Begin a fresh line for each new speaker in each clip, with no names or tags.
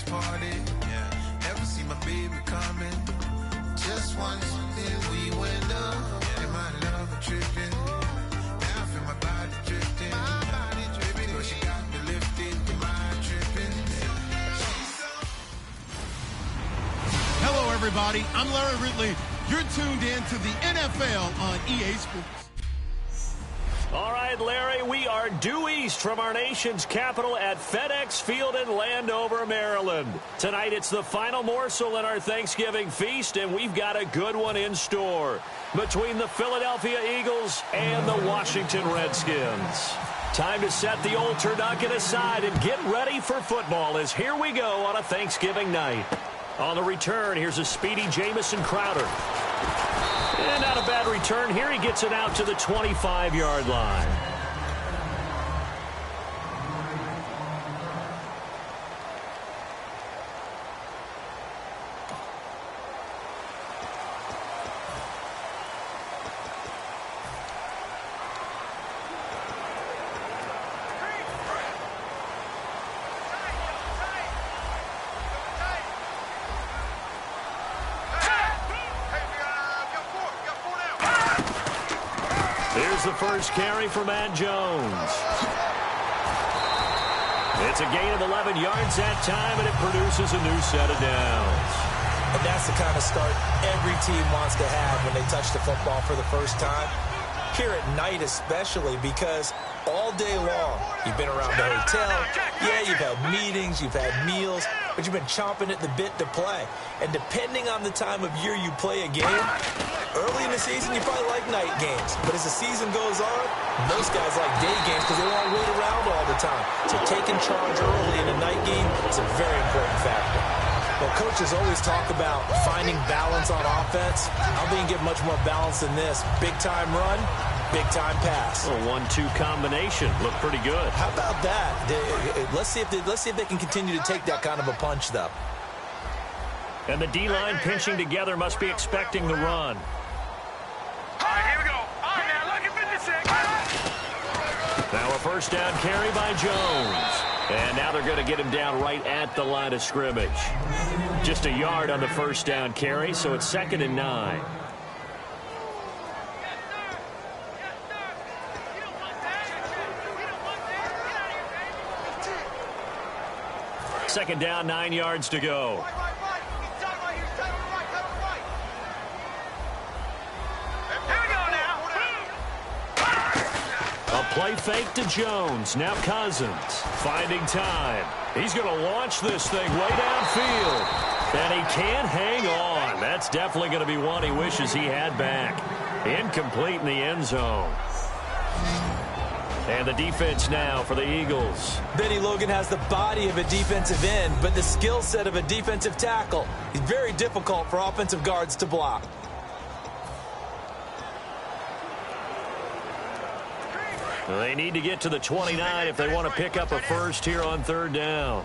party. Yeah, never see my baby coming. Just once, then we went up. And my love tripping. Now I feel my body drifting. Baby girl, she got me lifted. Your mind tripping.
Hello, everybody. I'm Larry Ridley. You're tuned in to the NFL on EA Sports.
All right, Larry, we are due east from our nation's capital at FedEx Field in Landover, Maryland. Tonight, it's the final morsel in our Thanksgiving feast, and we've got a good one in store between the Philadelphia Eagles and the Washington Redskins. Time to set the old turducken aside and get ready for football, as here we go on a Thanksgiving night. On the return, here's a speedy Jamison Crowder. And not a bad return here. He gets it out to the 25-yard line. Here's the first carry for Matt Jones. It's a gain of 11 yards that time, and it produces a new set of downs.
And that's the kind of start every team wants to have when they touch the football for the first time. Here at night especially, because all day long you've been around the hotel. Yeah, you've had meetings, you've had meals, but you've been chomping at the bit to play. And depending on the time of year you play a game, early in the season you probably like night games. But as the season goes on, most guys like day games because they want to wait around all the time. So taking charge early in a night game is a very important factor. Well, coaches always talk about finding balance on offense. I don't think you can get much more balance than this. Big-time run, big-time pass.
A 1-2 combination. Looked pretty good.
How about that? Let's see if they can continue to take that kind of a punch, though.
And the D-line pinching together must be expecting the run.
All right, here we go. All right, now, look at 56.
Now a first down carry by Jones. And now they're going to get him down right at the line of scrimmage. Just a yard on the first down carry, so it's 2nd and 9. Second down, 9 yards to go. Play fake to Jones. Now Cousins finding time. He's going to launch this thing way downfield. And he can't hang on. That's definitely going to be one he wishes he had back. Incomplete in the end zone. And the defense now for the Eagles.
Benny Logan has the body of a defensive end, but the skill set of a defensive tackle. He's very difficult for offensive guards to block.
They need to get to the 29 if they want to pick up a first here on 3rd down.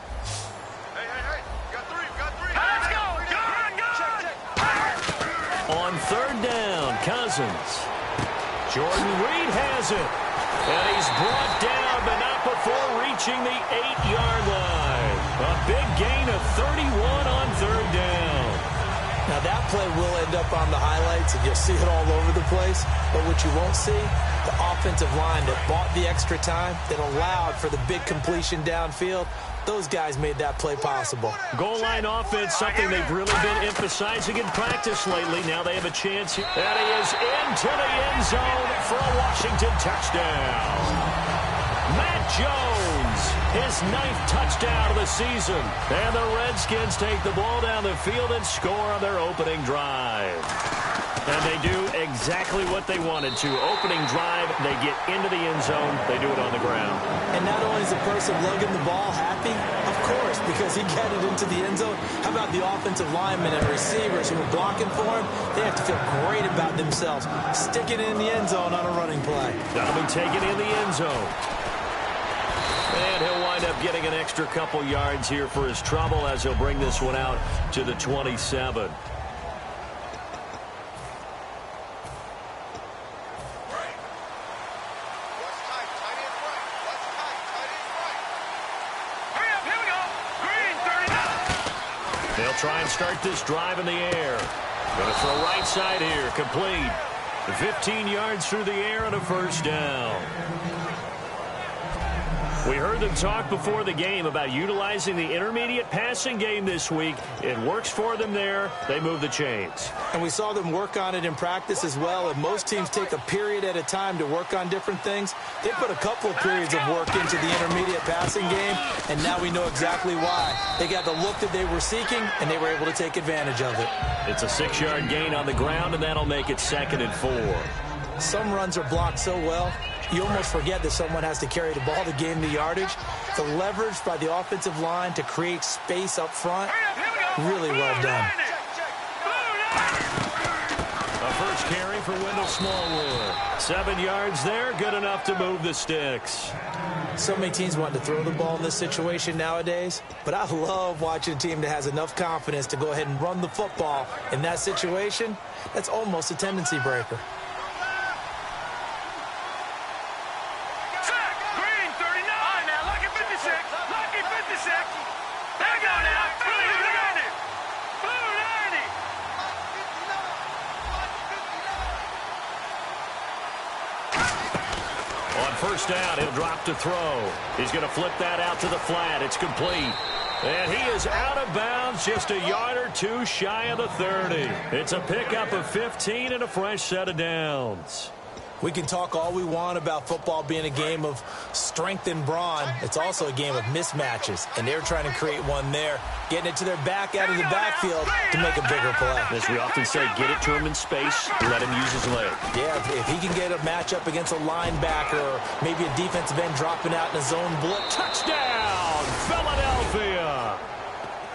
Hey, got three. Let's go. Go.
On 3rd down, Cousins. Jordan Reed has it. And he's brought down, but not before reaching the 8-yard line. A big gain of 31 on 3rd down.
Now that play will end up on the highlights, and you'll see it all over the place. But what you won't see, the offensive line that bought the extra time, that allowed for the big completion downfield, those guys made that play possible.
Goal line offense, something they've really been emphasizing in practice lately. Now they have a chance. And he is into the end zone for a Washington touchdown. Matt Jones, his 9th touchdown of the season. And the Redskins take the ball down the field and score on their opening drive. And they do exactly what they wanted to. Opening drive, they get into the end zone. They do it on the ground.
And not only is the person lugging the ball happy, of course, because he got it into the end zone. How about the offensive linemen and receivers who were blocking for him? They have to feel great about themselves. Sticking it in the end zone on a running play.
That'll be taken in the end zone. And he'll wind up getting an extra couple yards here for his trouble as he'll bring this one out to the 27.
Hurry up, here we go. Green, 39.
They'll try and start this drive in the air. Going to throw right side here. Complete. 15 yards through the air and a first down. We heard them talk before the game about utilizing the intermediate passing game this week. It works for them there. They move the chains.
And we saw them work on it in practice as well. And most teams take a period at a time to work on different things. They put a couple of periods of work into the intermediate passing game, and now we know exactly why. They got the look that they were seeking, and they were able to take advantage of it.
It's a 6-yard gain on the ground, and that'll make it 2nd and 4.
Some runs are blocked so well, you almost forget that someone has to carry the ball to gain the yardage. The leverage by the offensive line to create space up front, really well done.
A first carry for Wendell Smallwood. 7 yards there, good enough to move the sticks.
So many teams want to throw the ball in this situation nowadays, but I love watching a team that has enough confidence to go ahead and run the football in that situation. That's almost a tendency breaker.
First down, he'll drop to throw. He's going to flip that out to the flat. It's complete. And he is out of bounds, just a yard or two shy of the 30. It's a pickup of 15 and a fresh set of downs.
We can talk all we want about football being a game of strength and brawn. It's also a game of mismatches, and they're trying to create one there, getting it to their back out of the backfield to make a bigger play.
As we often say, get it to him in space, let him use his leg.
Yeah, if he can get a matchup against a linebacker or maybe a defensive end dropping out in a zone blitz.
Touchdown, Philadelphia!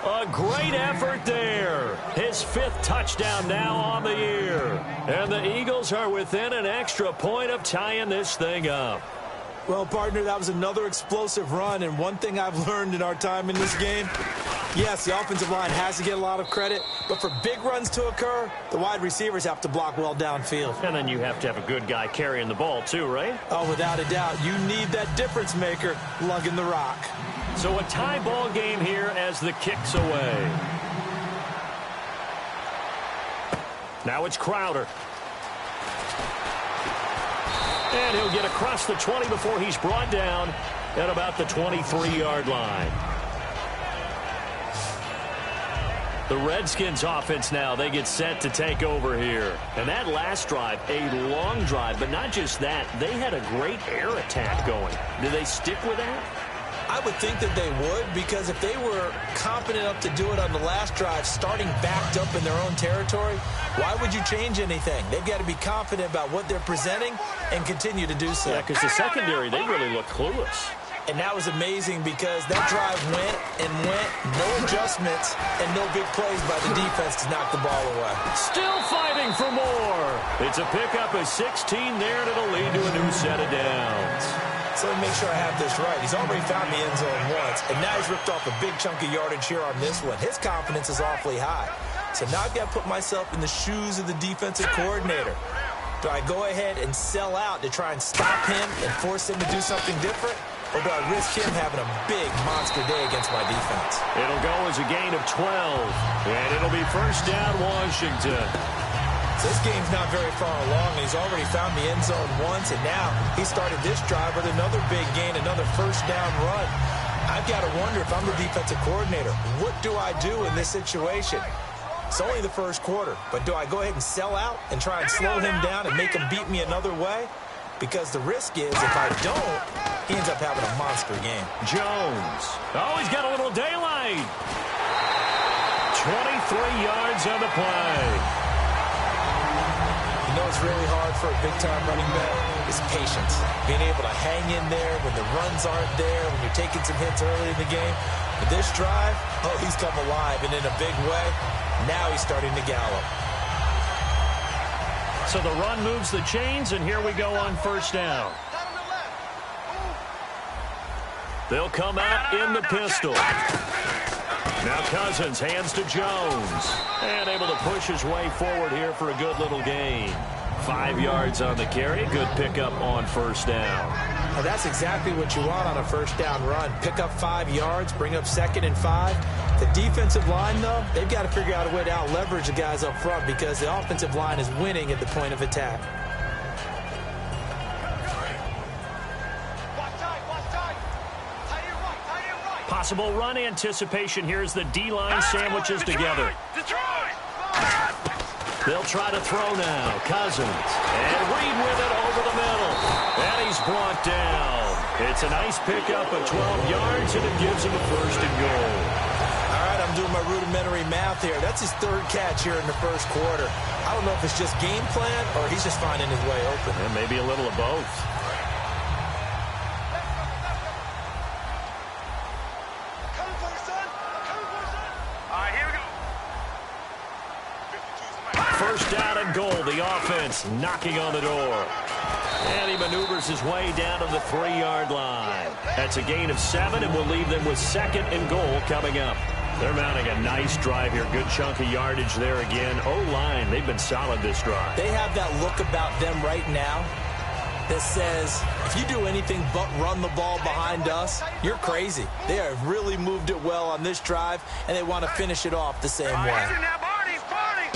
A great effort there. His 5th touchdown now on the year. And the Eagles are within an extra point of tying this thing up.
Well, partner, that was another explosive run. And one thing I've learned in our time in this game, yes, the offensive line has to get a lot of credit. But for big runs to occur, the wide receivers have to block well downfield.
And then you have to have a good guy carrying the ball too, right?
Oh, without a doubt. You need that difference maker lugging the rock.
So a tie ball game here as the kick's away. Now it's Crowder. And he'll get across the 20 before he's brought down at about the 23-yard line. The Redskins offense now, they get set to take over here. And that last drive, a long drive, but not just that, they had a great air attack going. Did they stick with that?
I would think that they would, because if they were competent enough to do it on the last drive, starting backed up in their own territory, why would you change anything? They've got to be confident about what they're presenting and continue to do so.
Yeah, because the secondary, they really look clueless.
And that was amazing because that drive went and went, no adjustments, and no big plays by the defense to knock the ball away.
Still fighting for more. It's a pickup of 16 there, and it'll lead to a new set of downs.
So let me make sure I have this right. He's already found the end zone once, and now he's ripped off a big chunk of yardage here on this one. His confidence is awfully high. So now I've got to put myself in the shoes of the defensive coordinator. Do I go ahead and sell out to try and stop him and force him to do something different? Or do I risk him having a big monster day against my defense?
It'll go as a gain of 12, and it'll be first down Washington.
So this game's not very far along, and he's already found the end zone once, and now he started this drive with another big gain, another first down run. I've got to wonder if I'm the defensive coordinator, what do I do in this situation? It's only the first quarter, but do I go ahead and sell out and try and slow him down and make him beat me another way? Because the risk is if I don't, he ends up having a monster game.
Jones. Oh, he's got a little daylight. 23 yards on the play.
You know what's really hard for a big-time running back is patience. Being able to hang in there when the runs aren't there, when you're taking some hits early in the game. But this drive, oh, he's come alive, and in a big way, now he's starting to gallop.
So the run moves the chains, and here we go on first down. They'll come out in the pistol. Now Cousins hands to Jones. And able to push his way forward here for a good little gain. 5 yards on the carry. Good pickup on first down.
Well, that's exactly what you want on a first down run. Pick up 5 yards, bring up 2nd and 5. The defensive line, though, they've got to figure out a way to out-leverage the guys up front because the offensive line is winning at the point of attack.
Possible run anticipation. Here's the D-line sandwiches together. They'll try to throw now. Cousins. And Reed with it over the middle. And he's brought down. It's a nice pickup of 12 yards, and it gives him a 1st and goal.
All right, I'm doing my rudimentary math here. That's his 3rd catch here in the 1st quarter. I don't know if it's just game plan or he's just finding his way open.
And maybe a little of both. First down and goal. The offense knocking on the door. And he maneuvers his way down to the 3-yard line. That's a gain of 7, and will leave them with 2nd and goal coming up. They're mounting a nice drive here. Good chunk of yardage there again. O-line, they've been solid this drive.
They have that look about them right now that says, if you do anything but run the ball behind us, you're crazy. They have really moved it well on this drive, and they want to finish it off the same way.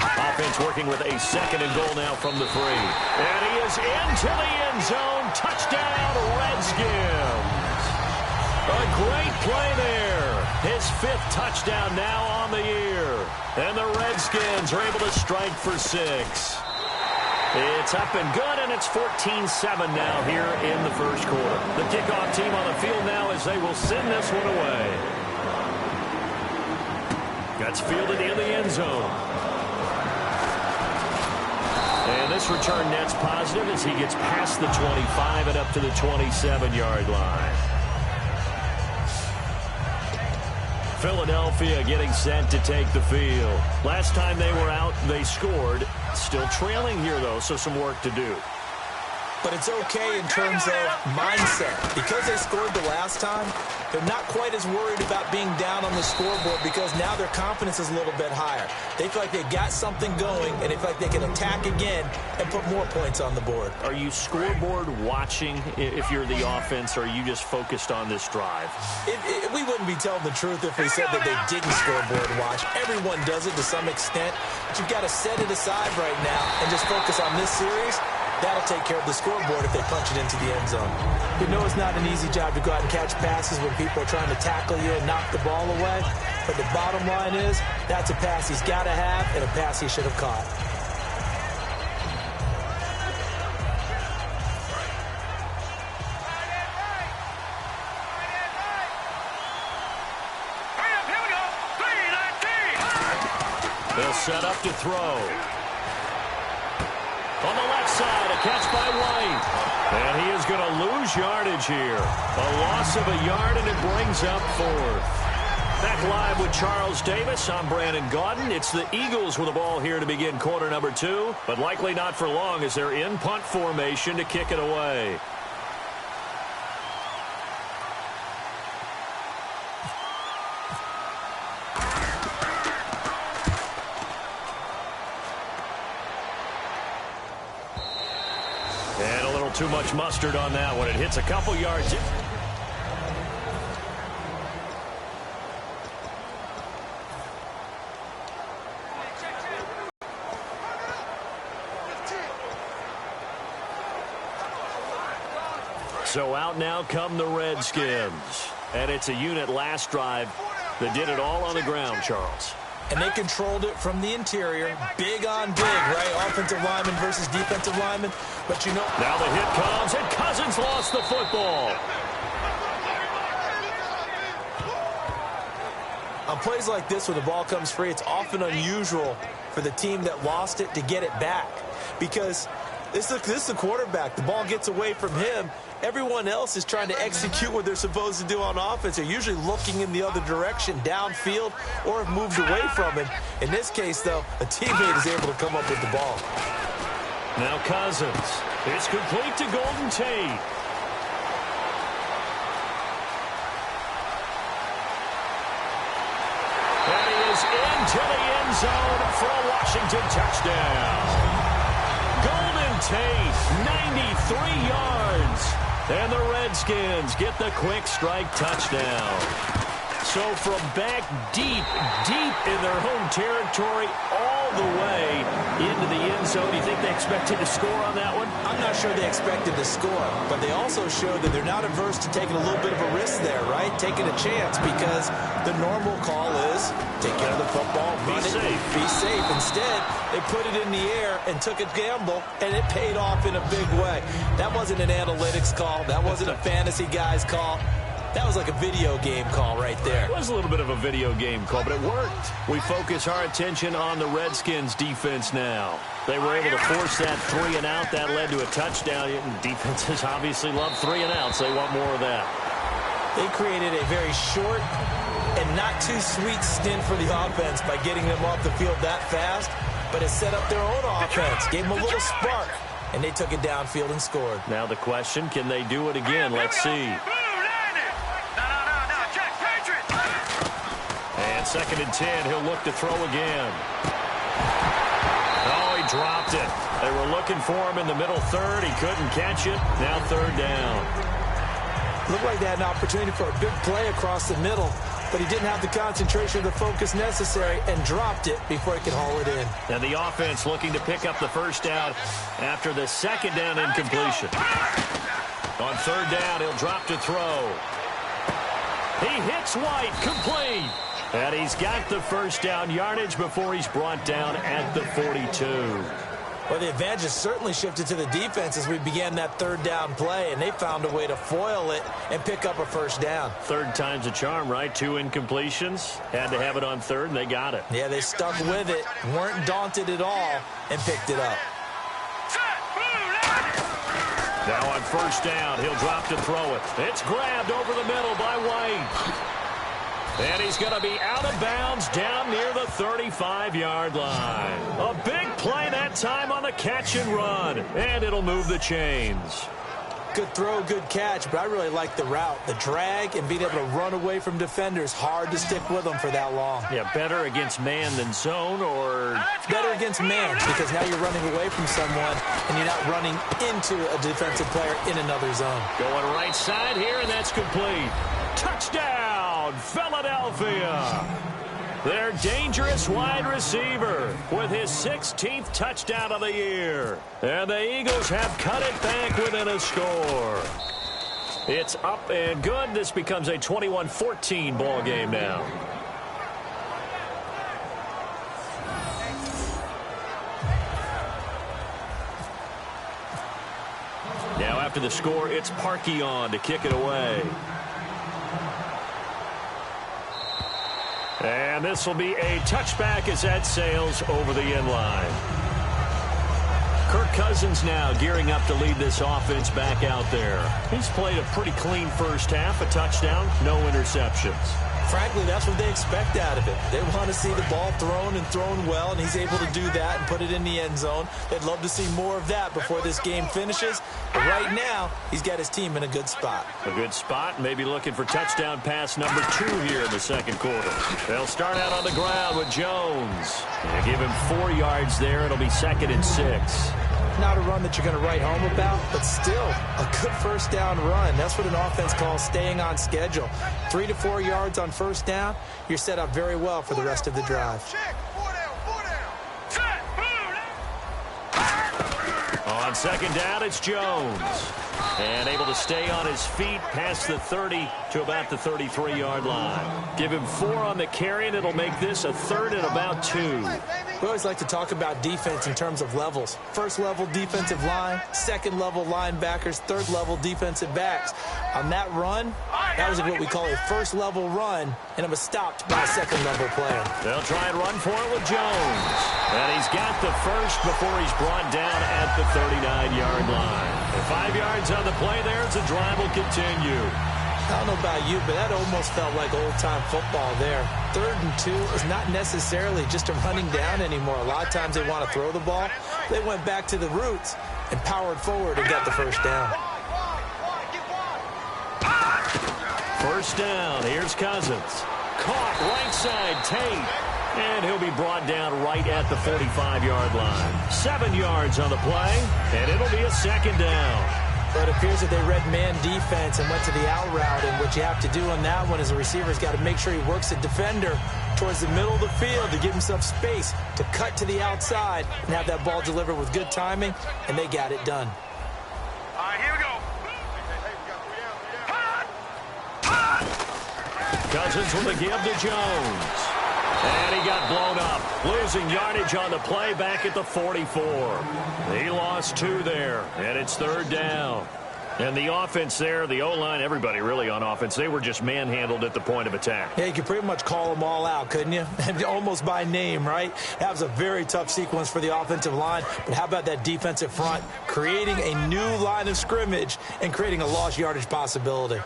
Offense working with a 2nd and goal now from the 3. And he is into the end zone. Touchdown, Redskins. A great play there. His 5th touchdown now on the year. And the Redskins are able to strike for 6. It's up and good, and it's 14-7 now here in the 1st quarter. The kickoff team on the field now as they will send this one away. That's fielded in the end zone. And this return net's positive as he gets past the 25 and up to the 27-yard line. Philadelphia getting set to take the field. Last time they were out, they scored. Still trailing here, though, so some work to do.
But it's okay in terms of mindset. Because they scored the last time, they're not quite as worried about being down on the scoreboard because now their confidence is a little bit higher. They feel like they've got something going, and they feel like they can attack again and put more points on the board.
Are you scoreboard watching if you're the offense, or are you just focused on this drive?
We wouldn't be telling the truth if we said that they didn't scoreboard watch. Everyone does it to some extent, but you've got to set it aside right now and just focus on this series. That'll take care of the scoreboard if they punch it into the end zone. We know it's not an easy job to go out and catch passes when people are trying to tackle you and knock the ball away. But the bottom line is, that's a pass he's got to have and a pass he should have caught.
They'll set up to throw. On the left side, a catch by White. And he is going to lose yardage here. A loss of a yard, and it brings up 4th. Back live with Charles Davis. I'm Brandon Gaudin. It's the Eagles with the ball here to begin quarter number 2, but likely not for long as they're in punt formation to kick it away. And a little too much mustard on that one. It hits a couple yards. So out now come the Redskins. And it's a unit last drive that did it all on the ground, Charles.
And they controlled it from the interior. Big on big, right? Offensive lineman versus defensive lineman. But you know...
Now the hit comes, and Cousins lost the football.
On plays like this, when the ball comes free, it's often unusual for the team that lost it to get it back. Because this is the quarterback. The ball gets away from him. Everyone else is trying to execute what they're supposed to do on offense. They're usually looking in the other direction, downfield, or have moved away from it. In this case, though, a teammate is able to come up with the ball.
Now Cousins. It's complete to Golden Tate. And he is into the end zone for a Washington touchdown. Golden Tate, 93 yards. And the Redskins get the quick strike touchdown. So from back deep in their home territory, all the way into the end zone, do you think they expected to score on that one?
I'm not sure they expected to score, but they also showed that they're not averse to taking a little bit of a risk there, right? Taking a chance, because the normal call is take care of the football, run it, be safe. Instead, they put it in the air and took a gamble, and it paid off in a big way. That wasn't an analytics call. That wasn't a fantasy guy's call. That was like a video game call right there.
It was a little bit of a video game call, but it worked. We focus our attention on the Redskins defense now. They were able to force that 3 and out. That led to a touchdown. Defenses obviously love 3 and outs. They want more of that.
They created a very short and not too sweet stint for the offense by getting them off the field that fast, but it set up their own offense, gave them a little spark, and they took it downfield and scored.
Now the question, can they do it again? Let's see. And 2nd and 10, he'll look to throw again. Oh, he dropped it. They were looking for him in the middle third. He couldn't catch it. Now 3rd down.
Looked like they had an opportunity for a big play across the middle, but he didn't have the concentration or the focus necessary and dropped it before he could haul it in.
And the offense looking to pick up the 1st down after the 2nd down incompletion. On 3rd down, he'll drop to throw. He hits White, complete. And he's got the 1st down yardage before he's brought down at the 42.
Well, the advantage has certainly shifted to the defense as we began that 3rd down play, and they found a way to foil it and pick up a 1st down.
3rd time's a charm, right? 2 incompletions. Had to have it on 3rd, and they got it.
Yeah, they stuck with it, weren't daunted at all, and picked it up.
Now on 1st down, he'll drop to throw it. It's grabbed over the middle by White. And he's going to be out of bounds down near the 35-yard line. A big play that time on the catch and run. And it'll move the chains.
Good throw, good catch, but I really like the route. The drag and being able to run away from defenders. Hard to stick with them for that long.
Yeah, better against man than zone, or?
Better against man, because now you're running away from someone and you're not running into a defensive player in another zone.
Going right side here, and that's complete. Touchdown, Philadelphia. Their dangerous wide receiver with his 16th touchdown of the year. And the Eagles have cut it back within a score. It's up and good. This becomes a 21-14 ball game now. Now after the score, it's Parkey on to kick it away. And this will be a touchback as that sails over the end line. Kirk Cousins now gearing up to lead this offense back out there. He's played a pretty clean 1st half, a touchdown, no interceptions.
Frankly, that's what they expect out of it. They want to see the ball thrown and thrown well, and he's able to do that and put it in the end zone. They'd love to see more of that before this game finishes. But right now, he's got his team in a good spot.
A good spot, maybe looking for touchdown pass number 2 here in the 2nd quarter. They'll start out on the ground with Jones. And give him 4 yards there. It'll be 2nd and 6.
Not a run that you're going to write home about, but still a good 1st down run. That's what an offense calls staying on schedule. 3 to 4 yards on 1st down, you're set up very well for the rest of the drive.
On 2nd down, it's Jones. And able to stay on his feet past the 30 to about the 33-yard line. Give him 4 on the carry, and it'll make this a 3rd and about 2.
We always like to talk about defense in terms of levels. 1st level defensive line, 2nd level linebackers, 3rd level defensive backs. On that run, that was what we call a 1st level run, and it was stopped by a 2nd level player.
They'll try and run for it with Jones. And he's got the 1st before he's brought down at the 39-yard line. And 5 yards on the play there as the drive will continue.
I don't know about you, but that almost felt like old-time football there. 3rd and 2 is not necessarily just a running down anymore. A lot of times they want to throw the ball. They went back to the roots and powered forward and got the 1st down.
1st down. Here's Cousins. Caught right side. Tate. And he'll be brought down right at the 45-yard line. 7 yards on the play, and it'll be a second down.
But it appears that they read man defense and went to the out route, and what you have to do on that one is the receiver's got to make sure he works the defender towards the middle of the field to give himself space to cut to the outside and have that ball delivered with good timing, and they got it done.
All right, here we go.
Cousins with a give to Jones. And he got blown up. Losing yardage on the play back at the 44. He lost 2 there, and it's 3rd down. And the offense there, the O-line, everybody really on offense, they were just manhandled at the point of attack.
Yeah, you could pretty much call them all out, couldn't you? Almost by name, right? That was a very tough sequence for the offensive line. But how about that defensive front creating a new line of scrimmage and creating a lost yardage possibility?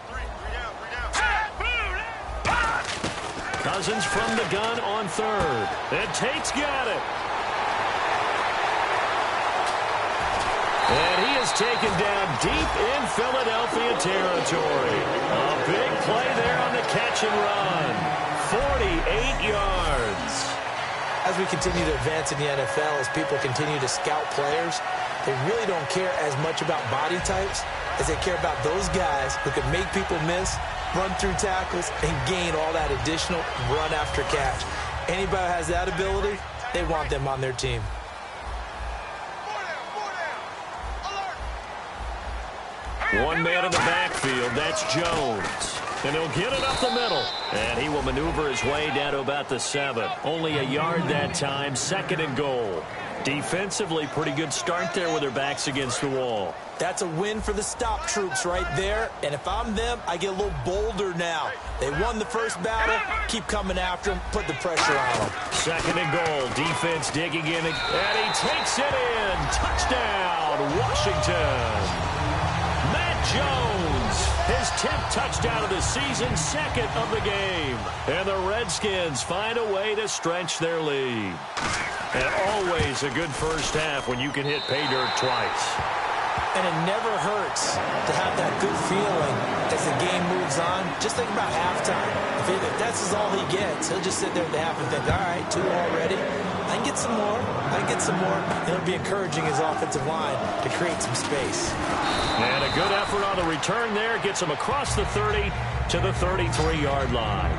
Cousins from the gun on 3rd. And Tate's got it. And he is taken down deep in Philadelphia territory. A big play there on the catch and run. 48 yards.
As we continue to advance in the NFL, as people continue to scout players, they really don't care as much about body types as they care about those guys who can make people miss, run through tackles, and gain all that additional run after catch. Anybody who has that ability, they want them on their team.
One man in the backfield, that's Jones. And he'll get it up the middle. And he will maneuver his way down to about the 7. Only a yard that time, 2nd and goal. Defensively, pretty good start there with their backs against the wall.
That's a win for the stop troops right there. And if I'm them, I get a little bolder now. They won the first battle. Keep coming after them. Put the pressure on them.
2nd and goal. Defense digging in. And he takes it in. Touchdown, Washington. Matt Jones, his 10th touchdown of the season, 2nd of the game. And the Redskins find a way to stretch their lead. And always a good first half when you can hit pay dirt twice.
And it never hurts to have that good feeling as the game moves on. Just think about halftime. If that's all he gets, he'll just sit there at the half and think, all right, 2 already. I can get some more. I can get some more. And it'll be encouraging his offensive line to create some space.
And a good effort on the return there. Gets him across the 30 to the 33-yard line.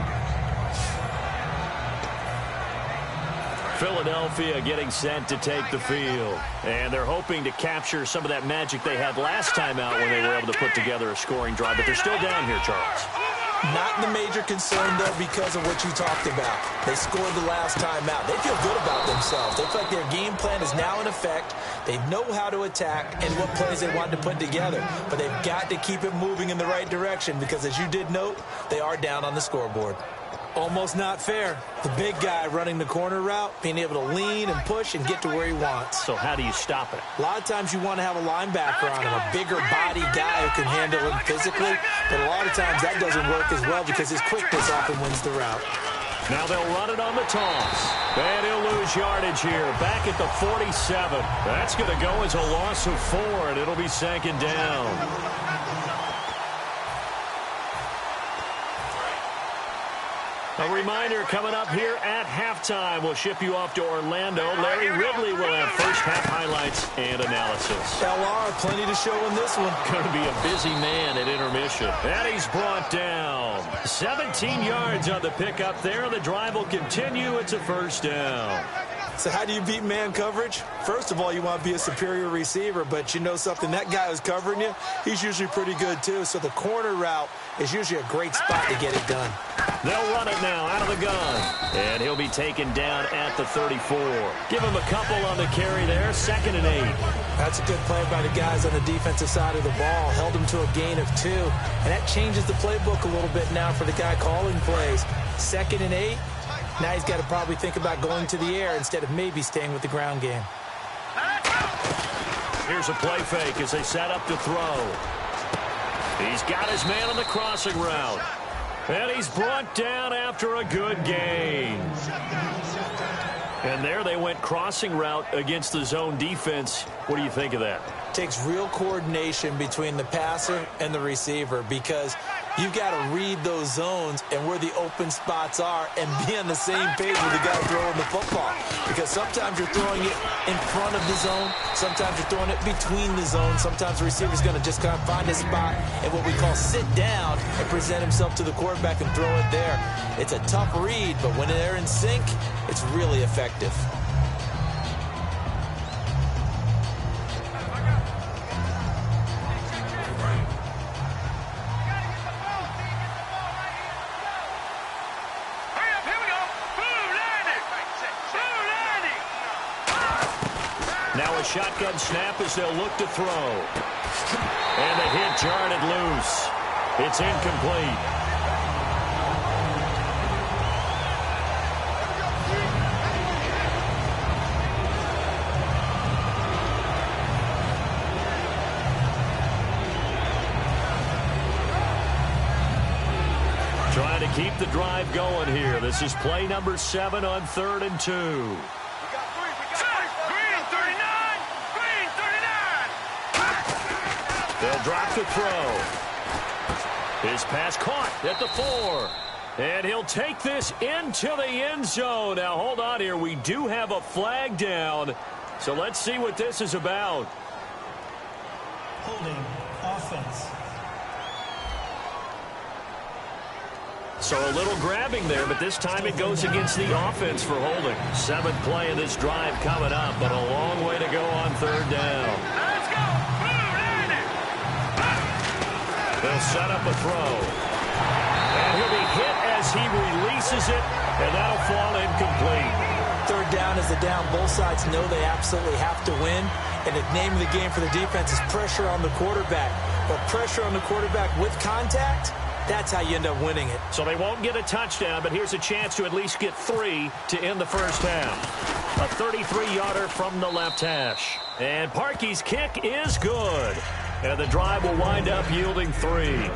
Philadelphia getting set to take the field. And they're hoping to capture some of that magic they had last time out when they were able to put together a scoring drive. But they're still down here, Charles.
Not the major concern, though, because of what you talked about. They scored the last time out. They feel good about themselves. They feel like their game plan is now in effect. They know how to attack and what plays they want to put together. But they've got to keep it moving in the right direction because, as you did note, they are down on the scoreboard. Almost not fair. The big guy running the corner route, being able to lean and push and get to where he wants.
So how do you stop it?
A lot of times you want to have a linebacker on him, a bigger body guy who can handle him physically. But a lot of times that doesn't work as well because his quickness often wins the route.
Now they'll run it on the toss. And he'll lose yardage here. Back at the 47. That's going to go as a loss of 4, and it'll be 2nd down. A reminder coming up here at halftime. We'll ship you off to Orlando. Larry Ridley will have first half highlights and analysis.
LR, plenty to show in this one.
Going to be a busy man at intermission. And he's brought down. 17 yards on the pickup there. The drive will continue. It's a first down.
So how do you beat man coverage? First of all, you want to be a superior receiver, but you know something, that guy who's covering you, he's usually pretty good too. So the corner route is usually a great spot to get it done.
They'll run it now out of the gun. And he'll be taken down at the 34. Give him a couple on the carry there. 2nd and 8.
That's a good play by the guys on the defensive side of the ball. Held him to a gain of 2. And that changes the playbook a little bit now for the guy calling plays. 2nd and 8. Now he's got to probably think about going to the air instead of maybe staying with the ground game.
Here's a play fake as they set up to throw. He's got his man on the crossing route. And he's brought down after a good gain. And there they went crossing route against the zone defense. What do you think of that?
Takes real coordination between the passer and the receiver because You've got to read those zones and where the open spots are and be on the same page with the guy throwing the football. Because sometimes you're throwing it in front of the zone. Sometimes you're throwing it between the zones. Sometimes the receiver's going to just kind of find a spot and what we call sit down and present himself to the quarterback and throw it there. It's a tough read, but when they're in sync, it's really effective.
Shotgun snap as they'll look to throw. And the hit jarred it loose. It's incomplete. Trying to keep the drive going here. This is play number 7 on 3rd and 2. They'll drop the throw. His pass caught at the 4. And he'll take this into the end zone. Now, hold on here. We do have a flag down. So let's see what this is about.
Holding offense.
So a little grabbing there, but this time it goes against the offense for holding. 7th play of this drive coming up, but a long way to go on 3rd down.
Let's go!
They'll set up a throw. And he'll be hit as he releases it, and that'll fall incomplete.
3rd down is the down. Both sides know they absolutely have to win. And the name of the game for the defense is pressure on the quarterback. But pressure on the quarterback with contact, that's how you end up winning it.
So they won't get a touchdown, but here's a chance to at least get 3 to end the first half. A 33-yarder from the left hash. And Parkey's kick is good. And the drive will wind up yielding 3.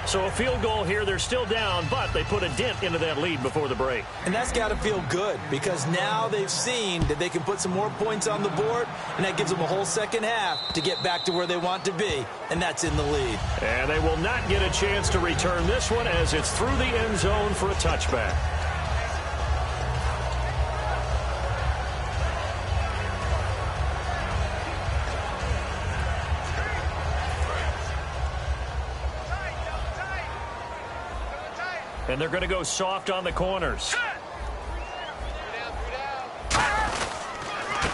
So a field goal here. They're still down, but they put a dent into that lead before the break.
And that's got to feel good because now they've seen that they can put some more points on the board, and that gives them a whole second half to get back to where they want to be, and that's in the lead.
And they will not get a chance to return this one as it's through the end zone for a touchback. And they're going to go soft on the corners.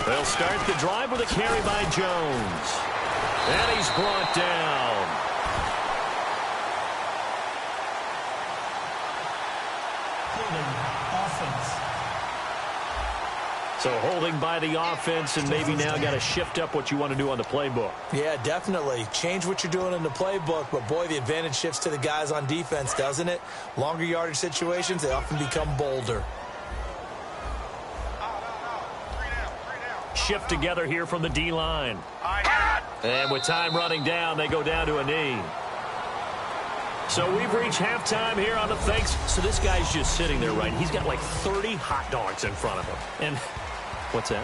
They'll start the drive with a carry by Jones. And he's brought down.
Offense.
So holding by the offense, and maybe now got to shift up what you want to do on the playbook.
Yeah, definitely. Change what you're doing in the playbook, but boy, the advantage shifts to the guys on defense, doesn't it? Longer yardage situations, they often become bolder.
Shift together here from the D-line. And with time running down, they go down to a knee. So we've reached halftime here on the Thanks. So this guy's just sitting there, right? He's got like 30 hot dogs in front of him. And what's that?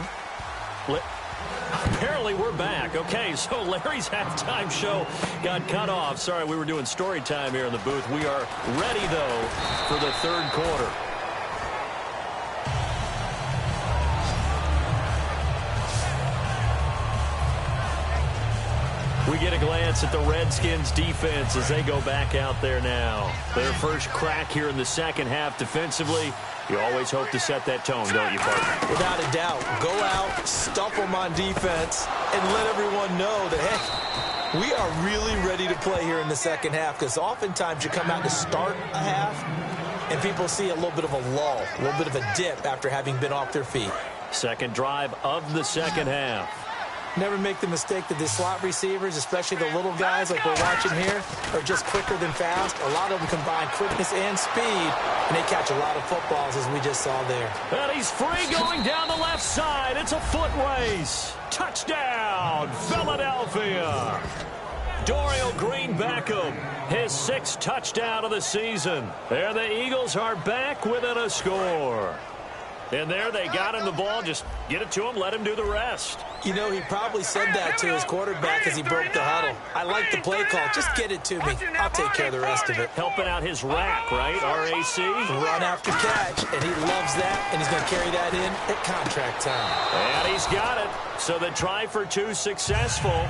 Apparently we're back. Okay, so Larry's halftime show got cut off. Sorry, we were doing story time here in the booth. We are ready, though, for the 3rd quarter. We get a glance at the Redskins defense as they go back out there now. Their first crack here in the second half defensively. You always hope to set that tone, don't you, partner?
Without a doubt. Go out, stump them on defense, and let everyone know that, hey, we are really ready to play here in the second half, because oftentimes you come out to start a half, and people see a little bit of a lull, a little bit of a dip after having been off their feet.
Second drive of the second half.
Never make the mistake that the slot receivers, especially the little guys like we're watching here, are just quicker than fast. A lot of them combine quickness and speed, and they catch a lot of footballs, as we just saw there.
And he's free going down the left side. It's a foot race. Touchdown, Philadelphia. Dorial Green-Beckham, his 6th touchdown of the season. There the Eagles are back within a score. And there they got him the ball. Just get it to him, let him do the rest.
You know, he probably said that to his quarterback as he broke the huddle. I like the play call. Just get it to me. I'll take care of the rest of it.
Helping out his rack, right? RAC?
Run after catch, and he loves that, and he's going to carry that in at contract time.
And he's got it. So the try for two successful.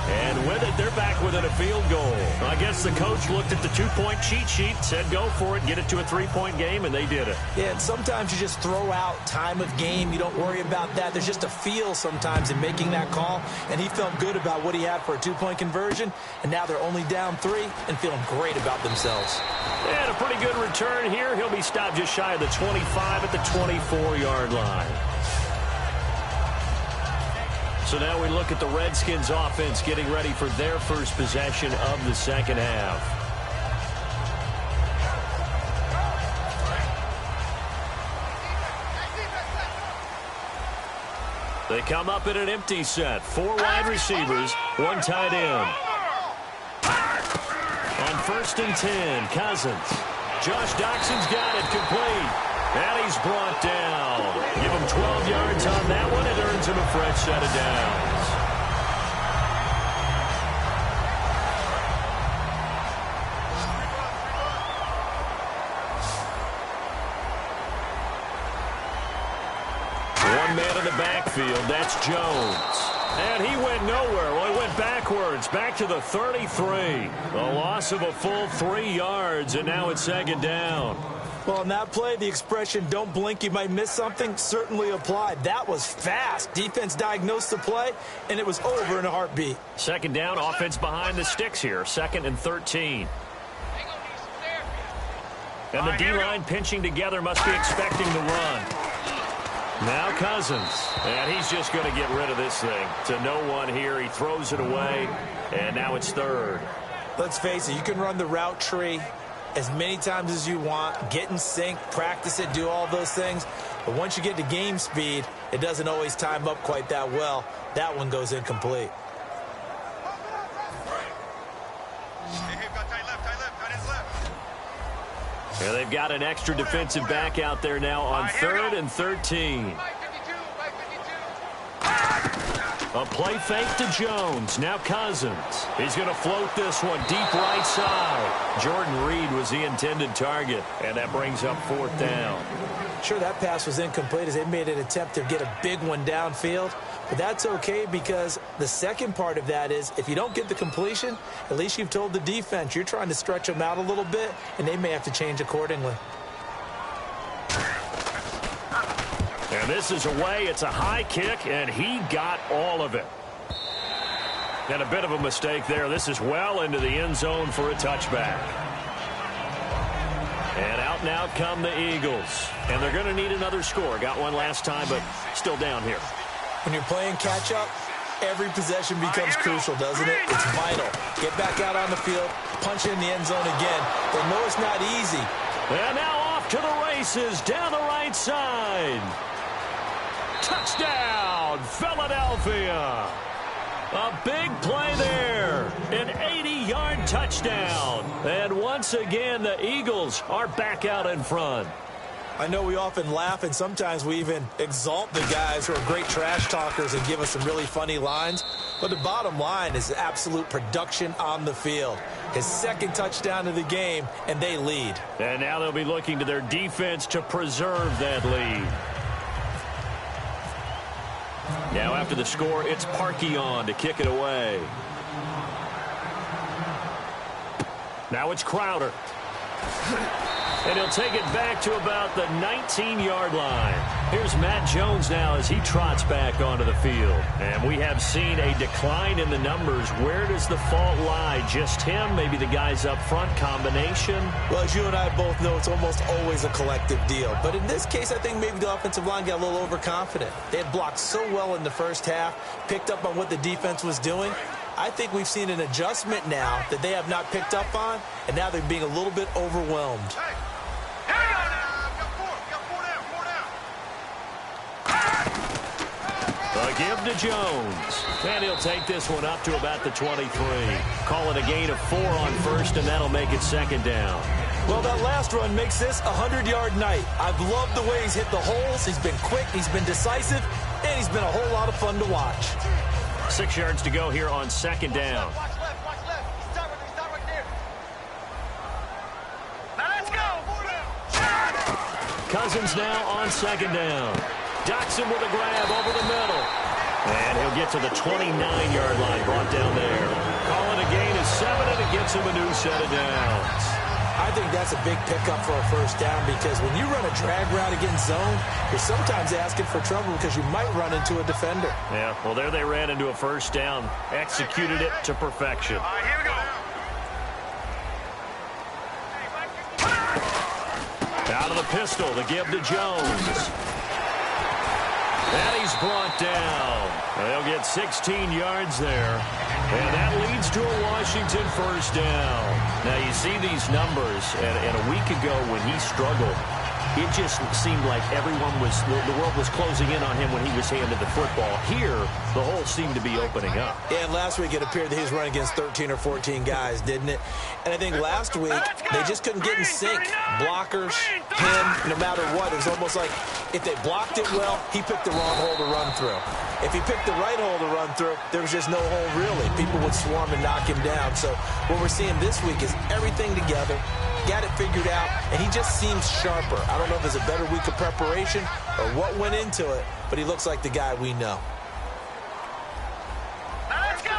And with it, they're back within a field goal. I guess the coach looked at the two-point cheat sheet, said go for it, get it to a three-point game, and they did it.
Yeah, and sometimes you just throw out time of game. You don't worry about that. There's just a feel sometimes in making that call, and he felt good about what he had for a two-point conversion, and now they're only down 3 and feeling great about themselves.
And a pretty good return here. He'll be stopped just shy of the 25 at the 24-yard line. So now we look at the Redskins offense getting ready for their first possession of the second half. They come up in an empty set. 4 wide receivers, 1 tight end. On 1st and 10, Cousins. Josh Doxson's got it complete. And he's brought down. Give him 12 yards on that one. It earns him a fresh set of downs. One man in the backfield. That's Jones. And he went nowhere. Well, he went backwards, back to the 33. A loss of a full 3 yards, and now it's second down.
Well, on that play, the expression, don't blink, you might miss something, certainly applied. That was fast. Defense diagnosed the play, and it was over in a heartbeat.
Second down, offense behind the sticks here. 2nd and 13. And the D-line pinching together, must be expecting the run. Now Cousins, and he's just going to get rid of this thing. To no one here, he throws it away, and now it's 3rd.
Let's face it, you can run the route tree as many times as you want, get in sync, practice it, do all those things. But once you get to game speed, it doesn't always time up quite that well. That one goes incomplete.
And they've got an extra defensive back out there now on 3rd and 13. A play fake to Jones. Now Cousins. He's going to float this one deep right side. Jordan Reed was the intended target, and that brings up 4th down.
Sure, that pass was incomplete as they made an attempt to get a big one downfield. But that's okay because the second part of that is if you don't get the completion, at least you've told the defense you're trying to stretch them out a little bit, and they may have to change accordingly.
And this is away. It's a high kick, and he got all of it. And a bit of a mistake there. This is well into the end zone for a touchback. And out and out come the Eagles. And they're going to need another score. Got one last time, but still down here.
When you're playing catch-up, every possession becomes crucial, doesn't it? It's vital. Get back out on the field, punch it in the end zone again. They know it's not easy.
And now off to the races down the right side. Touchdown, Philadelphia. A big play there. An 80-yard touchdown. And once again, the Eagles are back out in front.
I know we often laugh, and sometimes we even exalt the guys who are great trash talkers and give us some really funny lines. But the bottom line is absolute production on the field. His 2nd touchdown of the game, and they lead.
And now they'll be looking to their defense to preserve that lead. Now after the score, it's Parkey on to kick it away. Now it's Crowder. And he'll take it back to about the 19-yard line. Here's Matt Jones now as he trots back onto the field. And we have seen a decline in the numbers. Where does the fault lie? Just him? Maybe the guys up front? Combination?
Well, as you and I both know, it's almost always a collective deal. But in this case, I think maybe the offensive line got a little overconfident. They had blocked so well in the first half, picked up on what the defense was doing. I think we've seen an adjustment now that they have not picked up on, and now they're being a little bit overwhelmed.
A give to Jones. And he'll take this one up to about the 23. Call it a gain of 4 on 1st, and that'll make it 2nd down.
Well, that last run makes this a 100-yard night. I've loved the way he's hit the holes. He's been quick. He's been decisive. And and he's been a whole lot of fun to watch.
6 yards to go here on second down.
Watch left, watch left. He's right there. Now let's go.
Cousins now on second down. Docks him with a grab over the middle. And he'll get to the 29-yard line, brought down there. Calling a gain of 7, and it gets him a new set of downs.
I think that's a big pickup for a first down because when you run a drag route against zone, you're sometimes asking for trouble because you might run into a defender.
Yeah, well, there they ran into a first down. Executed it to perfection.
All right, here we go.
Out of the pistol, the give to Jones. And he's brought down. They'll get 16 yards there. And that leads to a Washington first down. Now, you see these numbers, and a week ago when he struggled, it just seemed like the world was closing in on him when he was handed the football. Here, the hole seemed to be opening up.
Yeah, and last week it appeared that he was running against 13 or 14 guys, didn't it? And I think last week they just couldn't get in sync. Blockers, him, no matter what. It was almost like if they blocked it well, he picked the wrong hole to run through. If he picked the right hole to run through, there was just no hole really. People would swarm and knock him down. So what we're seeing this week is everything together, got it figured out, and he just seems sharper. I don't know if it's a better week of preparation or what went into it, but he looks like the guy we know.
Now let's go.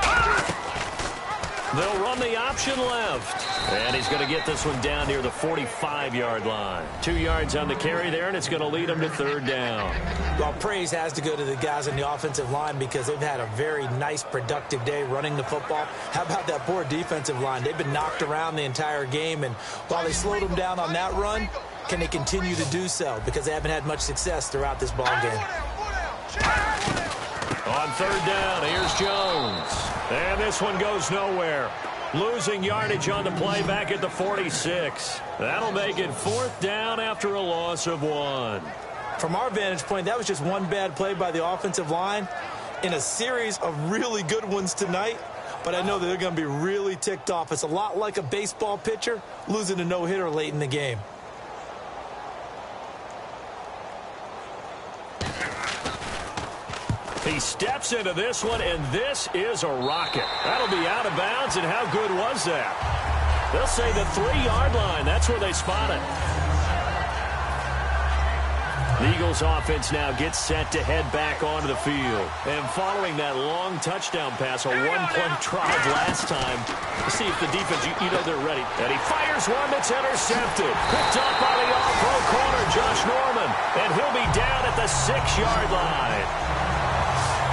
They'll run the option left. And he's going to get this one down near the 45-yard line. 2 yards on the carry there, and it's going to lead him to third down.
Well, praise has to go to the guys on the offensive line because they've had a very nice, productive day running the football. How about that poor defensive line? They've been knocked around the entire game, and while they slowed them down on that run, can they continue to do so? Because they haven't had much success throughout this ball game.
On third down, here's Jones. And this one goes nowhere. Losing yardage on the play back at the 46. That'll make it fourth down after a loss of 1.
From our vantage point, that was just one bad play by the offensive line in a series of really good ones tonight. But I know that they're going to be really ticked off. It's a lot like a baseball pitcher losing a no-hitter late in the game.
He steps into this one, and this is a rocket. That'll be out of bounds, and how good was that? They'll say the 3-yard line. That's where they spot it. The Eagles offense now gets set to head back onto the field. And following that long touchdown pass, a one-play drive last time, see if the defense, you know they're ready. And he fires one that's intercepted. Picked up by the all-pro corner, Josh Norman. And he'll be down at the 6-yard line.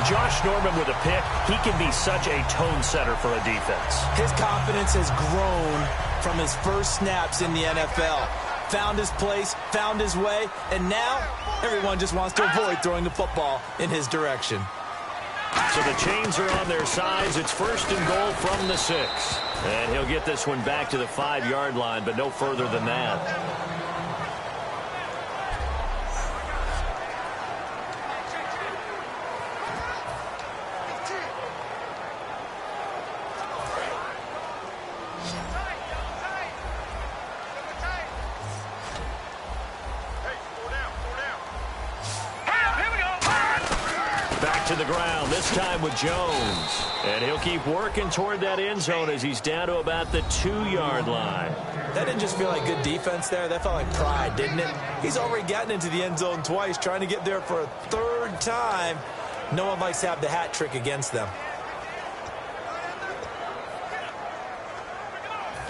Josh Norman with a pick, he can be such a tone setter for a defense.
His confidence has grown from his first snaps in the NFL. Found his place, found his way, and now everyone just wants to avoid throwing the football in his direction.
So the chains are on their sides. It's first and goal from the 6. And he'll get this one back to the 5-yard line, but no further than that. To the ground, this time with Jones. And he'll keep working toward that end zone as he's down to about the 2-yard line.
That didn't just feel like good defense there. That felt like pride, didn't it? He's already gotten into the end zone twice, trying to get there for a third time. No one likes to have the hat trick against them.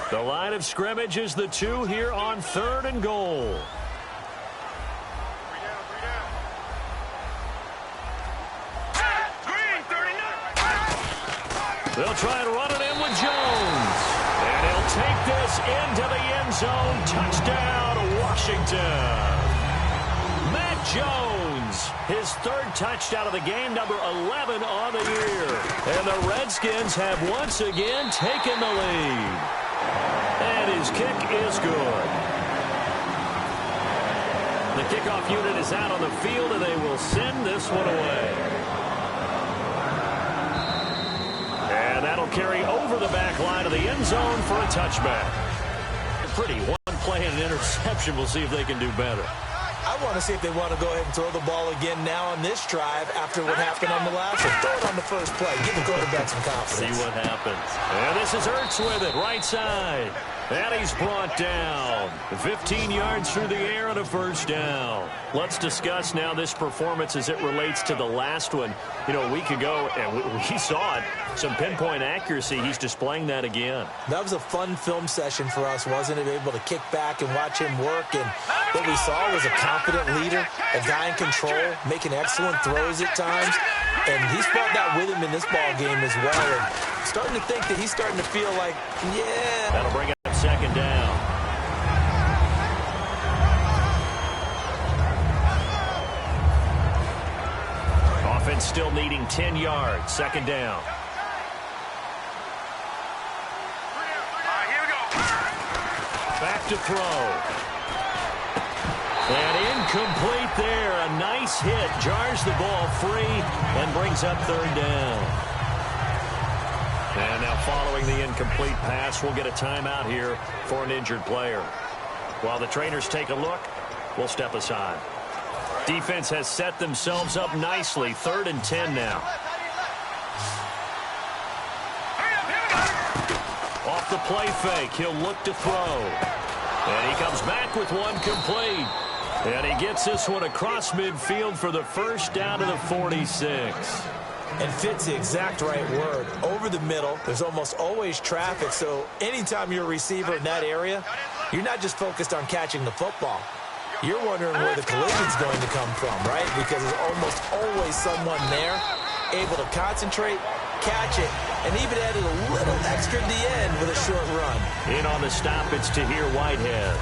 The line of scrimmage is the 2 here on third and goal. They'll try and run it in with Jones. And he'll take this into the end zone. Touchdown, Washington. Matt Jones, his third touchdown of the game, number 11 on the year. And the Redskins have once again taken the lead. And his kick is good. The kickoff unit is out on the field, and they will send this one away. And that'll carry over the back line of the end zone for a touchback. Pretty one play and an interception. We'll see if they can do better.
I want to see if they want to go ahead and throw the ball again now on this drive after what happened on the last one. Throw it on the first play. Give the quarterback some confidence.
See what happens. And this is Ertz with it, right side. And he's brought down. 15 yards through the air and a first down. Let's discuss now this performance as it relates to the last one. You know, a week ago, and we saw it, some pinpoint accuracy. He's displaying that again.
That was a fun film session for us, wasn't it? Able to kick back and watch him work. And what we saw was a confident leader, a guy in control, making excellent throws at times. And he's brought that with him in this ball game as well. And I'm starting to think that he's starting to feel like, yeah.
That'll bring up second down. Offense still needing 10 yards. Second down.
Here we go.
Back to throw. And incomplete there. A nice hit. Jars the ball free and brings up third down. And now following the incomplete pass, we'll get a timeout here for an injured player. While the trainers take a look, we'll step aside. Defense has set themselves up nicely. 3rd and 10 now. Off the play fake, he'll look to throw. And he comes back with one complete. And he gets this one across midfield for the first down to the 46.
And fits the exact right word. Over the middle, there's almost always traffic, so anytime you're a receiver in that area, you're not just focused on catching the football. You're wondering where the collision's going to come from, right? Because there's almost always someone there able to concentrate, catch it, and even added a little extra at the end with a short run.
In on the stop, it's Tahir Whitehead.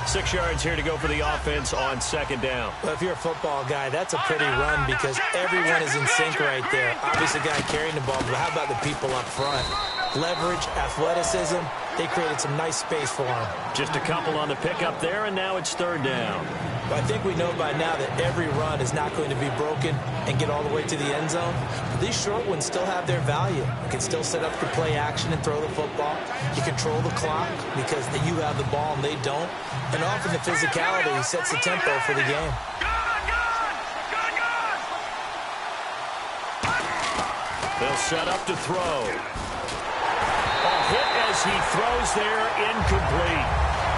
6 yards here to go for the offense on second down.
Well, if you're a football guy, that's a pretty run because everyone is in sync right there. Obviously, the guy carrying the ball, but how about the people up front? Leverage, athleticism, they created some nice space for him.
Just a couple on the pickup there, and now it's third down.
But I think we know by now that every run is not going to be broken and get all the way to the end zone. But these short ones still have their value. You can still set up the play action and throw the football. You control the clock because you have the ball and they don't. And often the physicality sets the tempo for the game.
They'll set up to throw. A hit as he throws there, incomplete.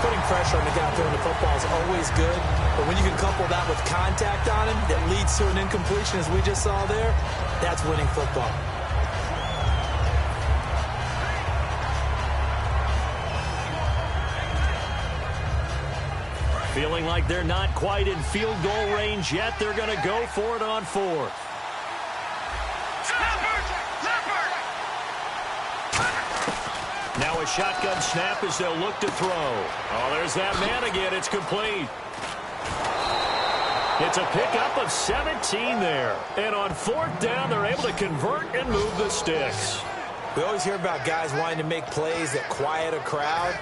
Putting pressure on the guy throwing the football is always good, but when you can couple that with contact on him that leads to an incompletion, as we just saw there, that's winning football.
Feeling like they're not quite in field goal range yet. They're going to go for it on 4th. Now a shotgun snap as they'll look to throw. Oh, there's that man again. It's complete. It's a pickup of 17 there. And on 4th down, they're able to convert and move the sticks.
We always hear about guys wanting to make plays that quiet a crowd.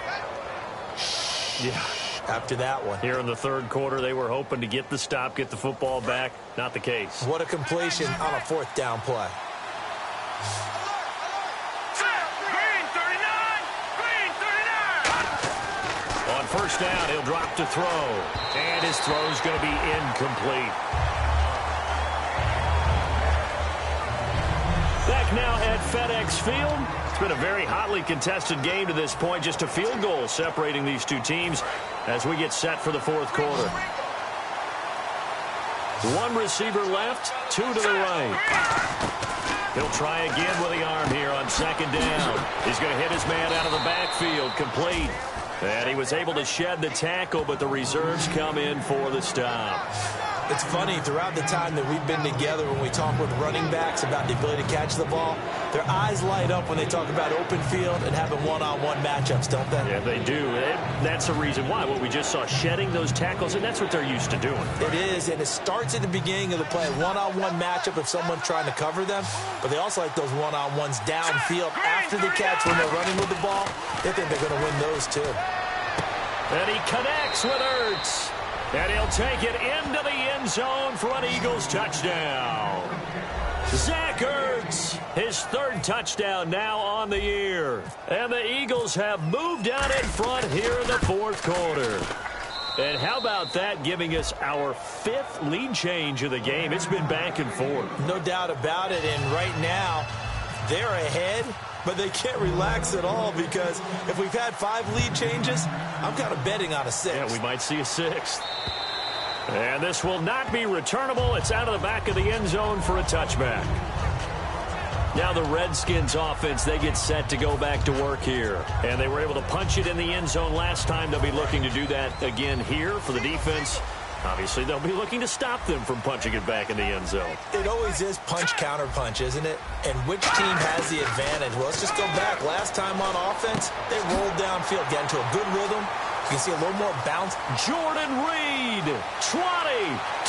Yeah.
After that one.
Here in the 3rd quarter, they were hoping to get the stop, get the football back. Not the case.
What a completion on a 4th down play.
On 1st down, he'll drop to throw. And his throw's going to be incomplete. Back now at FedEx Field. It's been a very hotly contested game to this point. Just a field goal separating these two teams as we get set for the 4th quarter. One receiver left, 2 to the right. He'll try again with the arm here on 2nd down. He's going to hit his man out of the backfield, complete. And he was able to shed the tackle, but the reserves come in for the stop.
It's funny, throughout the time that we've been together, when we talk with running backs about the ability to catch the ball, their eyes light up when they talk about open field and having one-on-one matchups, don't they?
Yeah, they do. That's the reason why. What we just saw, shedding those tackles, and that's what they're used to doing.
It is, and it starts at the beginning of the play. One-on-one matchup if someone's trying to cover them, but they also like those one-on-ones downfield after the catch when they're running with the ball. They think they're going to win those, too.
And he connects with Ertz. And he'll take it into the end zone for an Eagles touchdown. Zach Ertz, his 3rd touchdown now on the year. And the Eagles have moved out in front here in the 4th quarter. And how about that giving us our 5th lead change of the game? It's been back and forth.
No doubt about it. And right now, they're ahead, but they can't relax at all because if we've had 5 lead changes, I'm kind of betting on a 6th.
Yeah, we might see a 6th. And this will not be returnable. It's out of the back of the end zone for a touchback. Now the Redskins offense, they get set to go back to work here. And they were able to punch it in the end zone last time. They'll be looking to do that again here for the defense. Obviously, they'll be looking to stop them from punching it back in the end zone.
It always is punch-counter-punch, isn't it? And which team has the advantage? Well, let's just go back. Last time on offense, they rolled downfield, get into a good rhythm. You can see a little more bounce.
Jordan Reed, 20,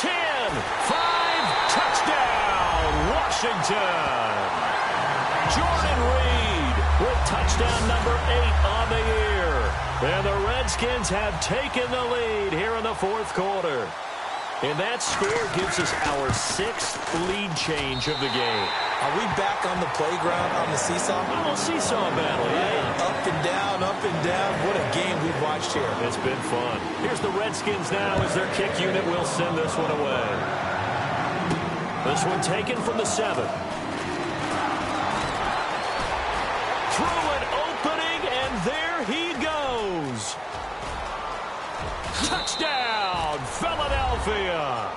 10, 5, touchdown, Washington. Jordan Reed with touchdown number 8 on the year. And the Redskins have taken the lead here in the 4th quarter. And that score gives us our 6th lead change of the game.
Are we back on the playground on the seesaw?
Oh, seesaw battle, yeah.
Up and down, up and down. What a game we've watched here.
It's been fun. Here's the Redskins now as their kick unit will send this one away. This one taken from the 7. Through an opening, and there he goes. Touchdown, Philadelphia.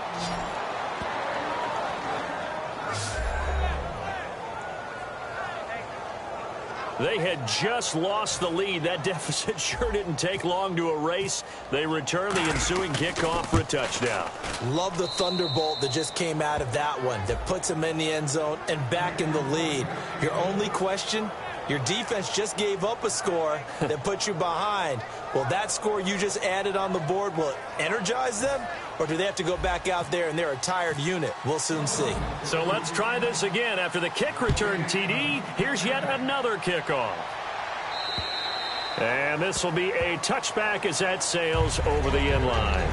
They had just lost the lead. That deficit sure didn't take long to erase. They return the ensuing kickoff for a touchdown.
Love the thunderbolt that just came out of that one that puts them in the end zone and back in the lead. Your only question? Your defense just gave up a score that put you behind. Will that score you just added on the board, will it energize them? Or do they have to go back out there and they're a tired unit? We'll soon see.
So let's try this again. After the kick return TD, here's yet another kickoff. And this will be a touchback as that sails over the end line.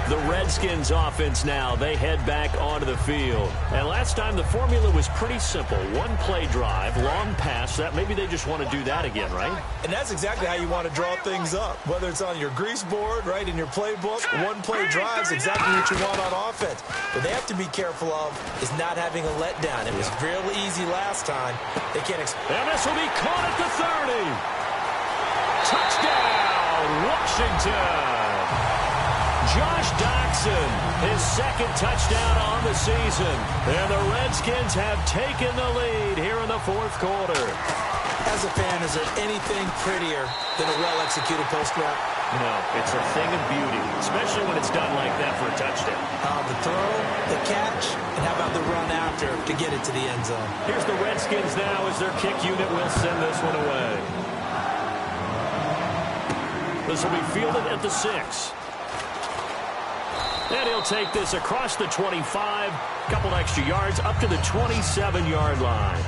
The Redskins offense now, they head back onto the field. And last time the formula was pretty simple. One play drive, long pass. That maybe they just want to do that again, right?
And that's exactly how you want to draw things up. Whether it's on your grease board, right, in your playbook, one play drive is exactly what you want on offense. What they have to be careful of is not having a letdown. It was real easy last time. They can't expect.
And this will be caught at the 30. Touchdown, Washington. Josh Doxson, his 2nd touchdown on the season. And the Redskins have taken the lead here in the 4th quarter.
As a fan, is there anything prettier than a well-executed post route?
No, it's a thing of beauty, especially when it's done like that for a touchdown.
The throw, the catch, and how about the run after to get it to the end zone?
Here's the Redskins now as their kick unit will send this one away. This will be fielded at the 6. And he'll take this across the 25, a couple extra yards, up to the 27-yard line.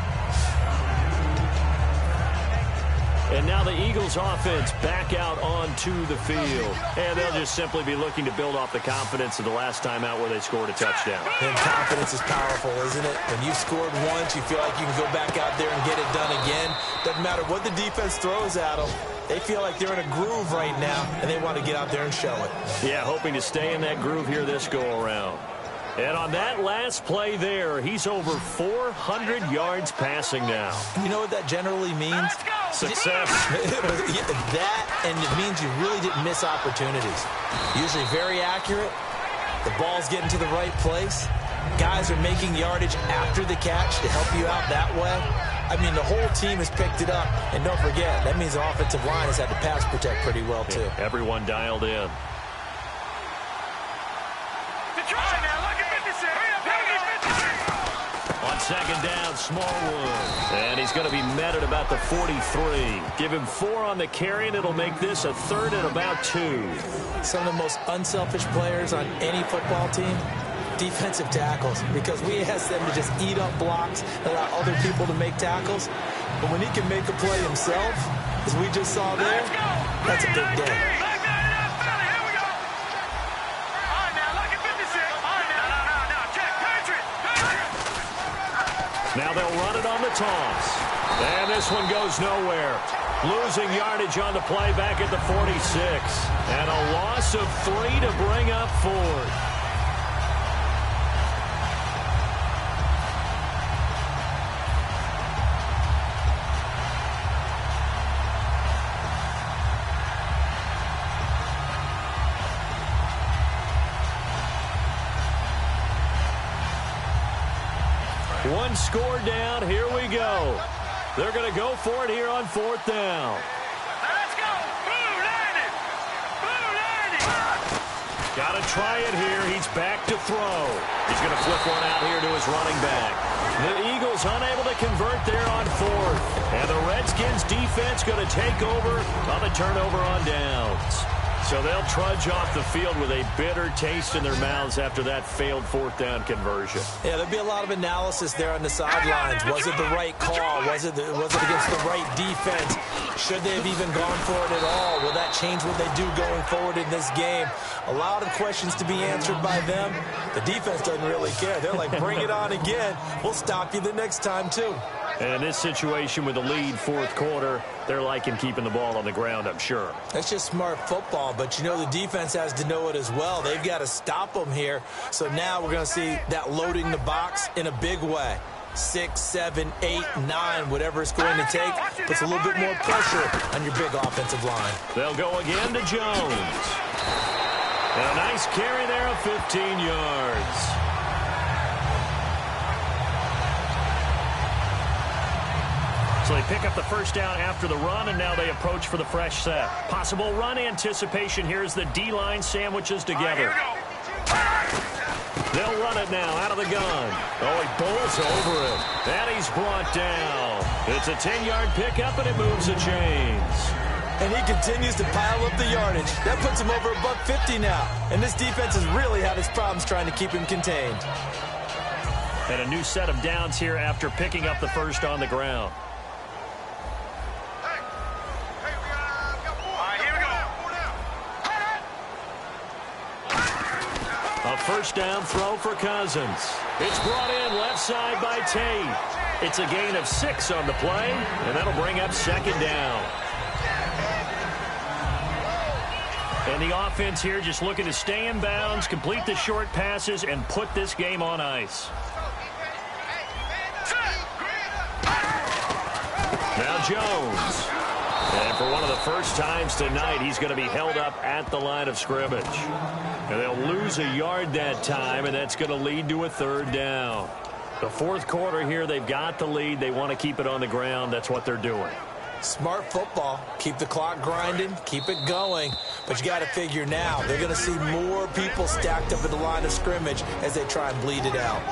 And now the Eagles offense back out onto the field. And they'll just simply be looking to build off the confidence of the last time out where they scored a touchdown.
And confidence is powerful, isn't it? When you've scored once, you feel like you can go back out there and get it done again. Doesn't matter what the defense throws at them. They feel like they're in a groove right now, and they want to get out there and show it.
Yeah, hoping to stay in that groove here this go-around. And on that last play there, he's over 400 yards passing now.
You know what that generally means?
Success.
That, and it means you really didn't miss opportunities. Usually very accurate. The ball's getting to the right place. Guys are making yardage after the catch to help you out that way. I mean, the whole team has picked it up. And don't forget, that means the offensive line has had to pass protect pretty well, too.
Yeah, everyone dialed in. On 2nd down, Smallwood. And he's going to be met at about the 43. Give him 4 on the carry, and it'll make this a 3rd and about 2.
Some of the most unselfish players on any football team, defensive tackles, because we ask them to just eat up blocks, allow other people to make tackles. But when he can make a play himself, as we just saw there, that's a big day.
Now they'll run it on the toss. And this one goes nowhere. Losing yardage on the play back at the 46. And a loss of 3 to bring up 4th. One score down. Here we go. They're going to go for it here on 4th down.
Let's go. Blue landed. Blue landed.
Got to try it here. He's back to throw. He's going to flip one out here to his running back. The Eagles unable to convert there on 4th. And the Redskins defense going to take over on the turnover on downs. So they'll trudge off the field with a bitter taste in their mouths after that failed 4th down conversion.
Yeah, there'll be a lot of analysis there on the sidelines. Was it the right call? Was it against the right defense? Should they have even gone for it at all? Will that change what they do going forward in this game? A lot of questions to be answered by them. The defense doesn't really care. They're like, bring it on again. We'll stop you the next time, too.
And in this situation with the lead 4th quarter, they're liking keeping the ball on the ground, I'm sure.
That's just smart football, but you know the defense has to know it as well. They've got to stop them here. So now we're going to see that loading the box in a big way. 6, 7, 8, 9, whatever it's going to take, puts a little bit more pressure on your big offensive line.
They'll go again to Jones. And a nice carry there of 15 yards. So they pick up the first down after the run, and now they approach for the fresh set. Possible run anticipation here as the D-line sandwiches together. They'll run it now out of the gun. Oh, he bowls over it. And he's brought down. It's a 10-yard pickup, and it moves the chains.
And he continues to pile up the yardage. That puts him over $150 now. And this defense has really had its problems trying to keep him contained.
And a new set of downs here after picking up the first on the ground. A first down throw for Cousins. It's brought in left side by Tate. It's a gain of 6 on the play, and that'll bring up 2nd down. And the offense here just looking to stay in bounds, complete the short passes, and put this game on ice. Now Jones. And for one of the first times tonight, he's going to be held up at the line of scrimmage. And they'll lose a yard that time, and that's going to lead to a 3rd down. The 4th quarter here, they've got the lead. They want to keep it on the ground. That's what they're doing.
Smart football. Keep the clock grinding. Keep it going. But you got to figure now, they're going to see more people stacked up at the line of scrimmage as they try and bleed it out.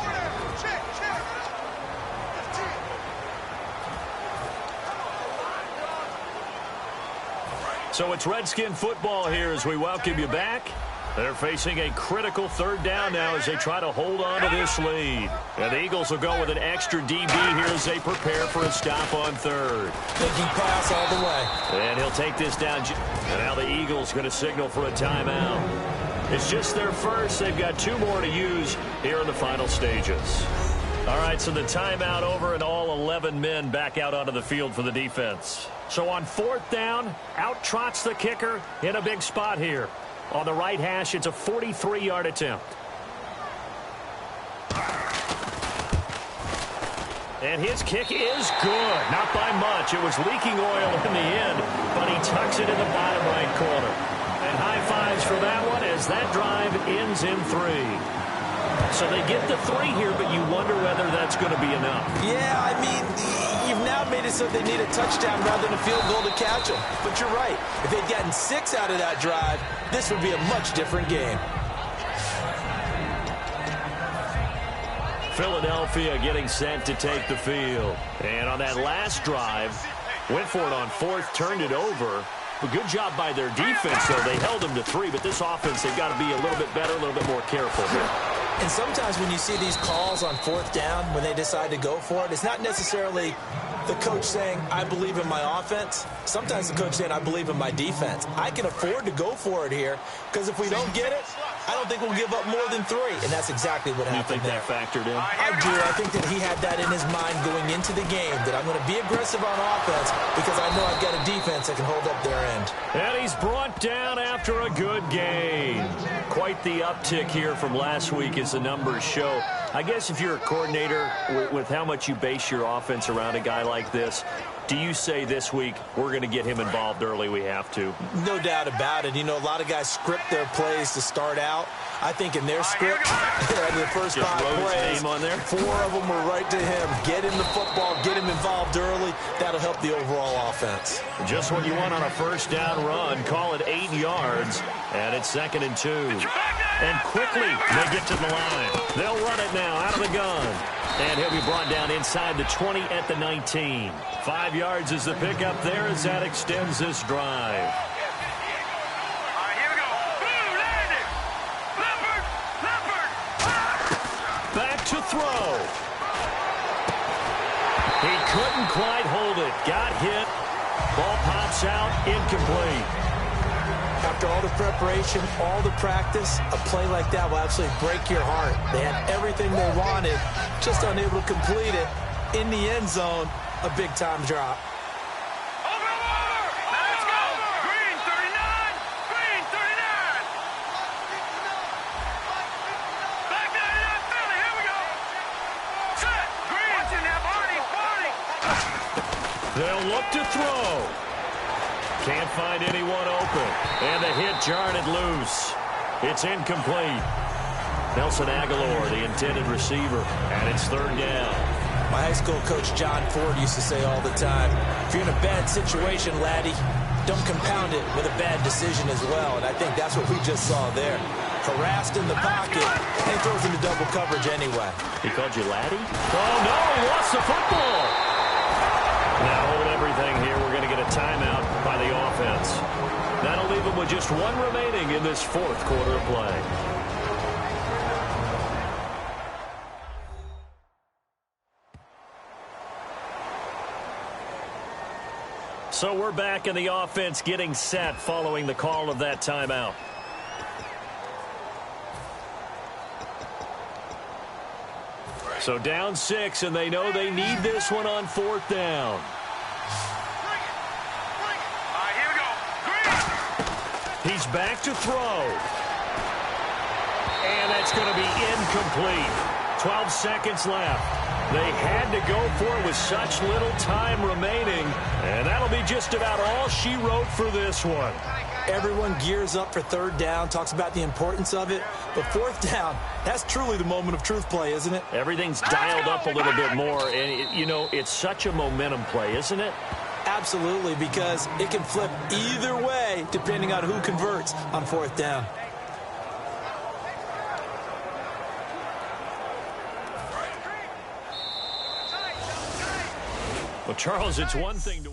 So it's Redskin football here as we welcome you back. They're facing a critical 3rd down now as they try to hold on to this lead. And the Eagles will go with an extra DB here as they prepare for a stop on 3rd.
Thinking pass all the way.
And he'll take this down. And now the Eagles going to signal for a timeout. It's just their first. They've got 2 more to use here in the final stages. All right, so the timeout over and all 11 men back out onto the field for the defense. So on 4th down, out trots the kicker in a big spot here. On the right hash, it's a 43-yard attempt. And his kick is good. Not by much. It was leaking oil in the end, but he tucks it in the bottom right corner. And high fives for that one as that drive ends in 3. So they get the 3 here, but you wonder whether that's going to be enough.
Yeah, I mean, you've now made it so they need a touchdown rather than a field goal to catch them. But you're right. If they'd gotten 6 out of that drive, this would be a much different game.
Philadelphia getting set to take the field. And on that last drive, went for it on 4th, turned it over. A good job by their defense, though. They held them to 3, but this offense, they've got to be a little bit better, a little bit more careful here.
And sometimes when you see these calls on 4th down, when they decide to go for it, it's not necessarily the coach saying, I believe in my offense. Sometimes the coach saying, I believe in my defense. I can afford to go for it here because if we don't get it, I don't think we'll give up more than 3. And that's exactly what happened there.
You think that factored in?
I do. I think that he had that in his mind going into the game, that I'm going to be aggressive on offense because I know I've got a defense that can hold up their end.
And he's brought down after a good game. Quite the uptick here from last week as the numbers show. I guess if you're a coordinator with how much you base your offense around a guy like this, do you say this week we're going to get him involved early? We have to.
No doubt about it. You know, a lot of guys script their plays to start out. I think in their script, the first 5 plays,
on there.
4 of them were right to him. Get him the football, get him involved early. That'll help the overall offense.
Just what you want on a first down run. Call it 8 yards, and it's 2nd and 2. And quickly they get to the line. They'll run it now out of the gun. And he'll be brought down inside the 20 at the 19. 5 yards is the pickup there as that extends this drive.
All right, here we go. Boom, landed. Leopard.
Back to throw. He couldn't quite hold it. Got hit. Ball pops out. Incomplete.
After all the preparation, all the practice, a play like that will absolutely break your heart. They had everything they wanted, just unable to complete it. In the end zone, a big-time drop.
Over. Now let's go. Green 39. Green 39. Back 99 Philly. Here we go. Set. Green's in there. Barney.
They'll look to throw. Can't find anyone open. And the hit jarred it loose. It's incomplete. Nelson Aguilar, the intended receiver, and it's 3rd down.
My high school coach, John Ford, used to say all the time, if you're in a bad situation, laddie, don't compound it with a bad decision as well. And I think that's what we just saw there. Harassed in the pocket, and throws into double coverage anyway.
He called you laddie? Oh, no, he lost the football. Now, hold everything here. We're going to get a timeout by the offense. That'll leave them with just 1 remaining in this 4th quarter of play. So we're back in the offense getting set following the call of that timeout. So down 6, and they know they need this one on 4th down.
All right, here we go. Green.
He's back to throw. And that's going to be incomplete. 12 seconds left. They had to go for it with such little time remaining, and that'll be just about all she wrote for this one.
Everyone gears up for 3rd down, talks about the importance of it. But 4th down, that's truly the moment of truth play, isn't it?
Everything's dialed up a little bit more, and, you know, it's such a momentum play, isn't it?
Absolutely, because it can flip either way depending on who converts on 4th down.
Well, Charles, it's one thing to...